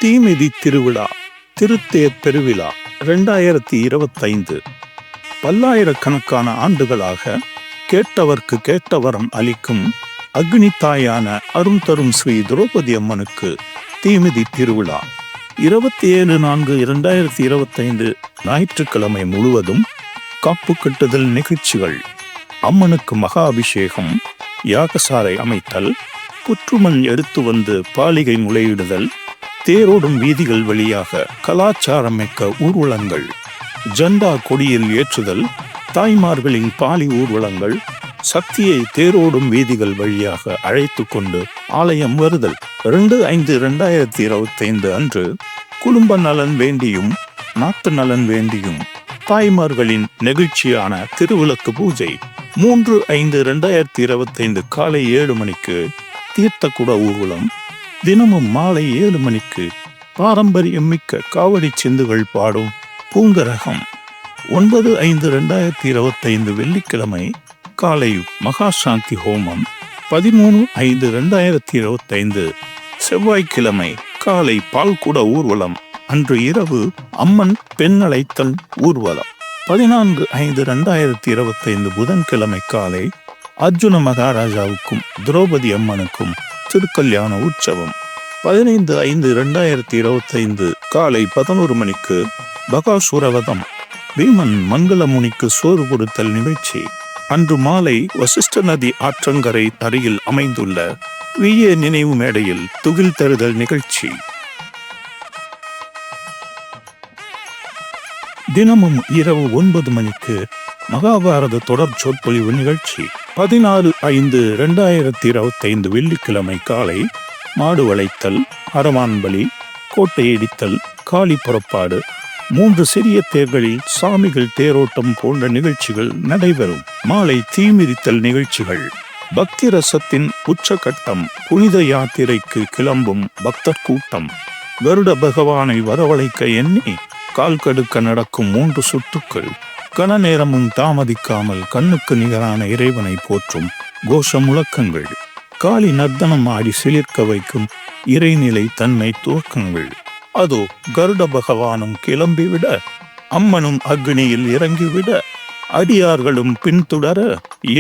தீமிதி திருவிழா திருத்தேர் பெருவிழா 2025. பல்லாயிரக்கணக்கான ஆண்டுகளாக கேட்டவர்க்கு கேட்டவரம் அளிக்கும் அக்னி தாயான அருள் தரும் ஸ்ரீ திரௌபதி அம்மனுக்கு தீமிதி திருவிழா 27/4/2025 ஞாயிற்றுக்கிழமை முழுவதும் காப்பு கட்டுதல் நிகழ்ச்சிகள், அம்மனுக்கு மகா அபிஷேகம், யாகசாலை அமைத்தல், புற்றுமண் எடுத்து வந்து பாலிகை முளையிடுதல், தேரோடும் வீதிகள் வழியாக கலாச்சாரமிக்க ஊர்வலங்கள், ஜண்டா கொடியில் ஏற்றுதல், தாய்மார்களின் பாலி ஊர்வலங்கள், சக்தியை தேரோடும் வீதிகள் வழியாக அழைத்து கொண்டு ஆலயம் வருதல். 2/5/2025 அன்று குடும்ப நலன் வேண்டியும் நாட்டு நலன் வேண்டியும் தாய்மார்களின் நெகிழ்ச்சியான திருவிளக்கு பூஜை. 3/5/2025 காலை 7 மணிக்கு தீர்த்தக்குட ஊர்வலம். தினமும் மாலை 7 மணிக்கு பாரம்பரியம் மிக்க காவடி சிந்துகள் பாடும் பூங்கரகம். 9/5/2025 வெள்ளிக்கிழமை காலை மகா சாந்தி ஹோமம். 13/5/2025 செவ்வாய்க்கிழமை காலை பால்குட ஊர்வலம். அன்று இரவு அம்மன் பெண் அழைத்தல் ஊர்வலம். 14/5/2025 புதன்கிழமை காலை அர்ஜுன மகாராஜாவுக்கும் திரௌபதி அம்மனுக்கும் திருக்கல்யாண உற்சவம். 15/5/2025 காலை 11 மணிக்கு பகாசுரவதம். பீமன் மங்களமுனிக்கு சோறு கொடுத்தல் நிகழ்ச்சி. அன்று மாலை வசிஷ்ட நதி ஆற்றங்கரை அருகில் அமைந்துள்ள விஏ நினைவு மேடையில் துகில் தருதல் நிகழ்ச்சி. தினமும் இரவு 9 மணிக்கு மகாபாரத தொடர் சொற்பொழிவு நிகழ்ச்சி. 14/5/2025 வெள்ளிக்கிழமை காலை மாடு வளைத்தல், அரவான் பலி, கோட்டை இடித்தல், காளி புறப்பாடு, 3 சிறிய தேர்களில் சாமிகள் தேரோட்டம் போன்ற நிகழ்ச்சிகள் நடைபெறும். மாலை தீமிதித்தல் நிகழ்ச்சிகள். பக்தி ரசத்தின் உச்சகட்டம். புனித யாத்திரைக்கு கிளம்பும் பக்தர் கூட்டம். கருட பகவானை வரவழைக்க எண்ணி கால் கடுக்க நடக்கும் 3 சுட்டுக்கள். கன நேரமும் தாமதிக்காமல் கண்ணுக்கு நிகரான இறைவனை போற்றும் கோஷ முழக்கங்கள். காளி நர்த்தனம் ஆடி சிலிர்க்க வைக்கும் இறைநிலை தன்மை துவக்கங்கள். அதோ கருட பகவானும் கிளம்பிவிட, அம்மனும் அக்னியில் இறங்கிவிட, அடியார்களும் பின்தொடர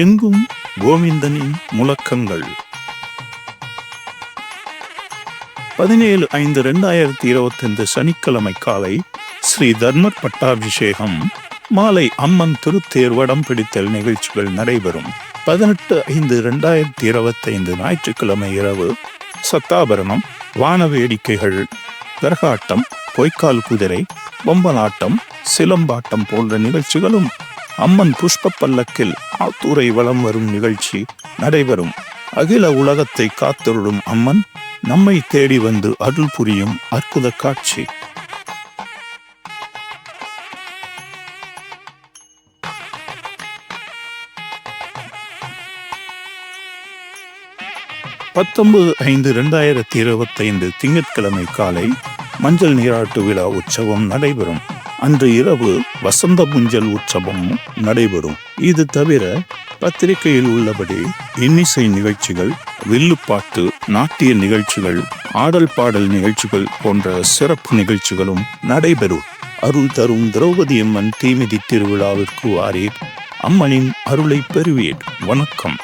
எங்கும் கோவிந்தனின் முழக்கங்கள். 17/5/2025 சனிக்கிழமை காலை ஸ்ரீ தர்மர் பட்டாபிஷேகம். மாலை அம்மன் திருத்தேர் வடம் பிடித்தல் நிகழ்ச்சிகள் நடைபெறும். 18/5/2025 ஞாயிற்றுக்கிழமை இரவு சத்தாபரணம், வான வேடிக்கைகள், கரகாட்டம், பொய்க்கால் குதிரை, பொம்பலாட்டம், சிலம்பாட்டம் போன்ற நிகழ்ச்சிகளும், அம்மன் புஷ்ப பல்லக்கில் ஆத்தூரை வலம் வரும் நிகழ்ச்சி நடைபெறும். அகில உலகத்தை காத்தருளும் அம்மன் நம்மை தேடி வந்து அருள் புரியும் அற்புத காட்சி. (19/5/2025) திங்கட்கிழமை காலை மஞ்சள் நீராட்டு விழா உற்சவம் நடைபெறும். அன்று இரவு வசந்த முஞ்சல் உற்சவம் நடைபெறும். இது தவிர பத்திரிகையில் உள்ளபடி இன்னிசை நிகழ்ச்சிகள், வில்லுப்பாட்டு, நாட்டிய நிகழ்ச்சிகள், ஆடல் பாடல் நிகழ்ச்சிகள் போன்ற சிறப்பு நிகழ்ச்சிகளும் நடைபெறும். அருள் தரும் திரௌபதி அம்மன் தீமிதி திருவிழாவிற்கு வாரீர், அம்மனின் அருளை பெறுவீர். வணக்கம்.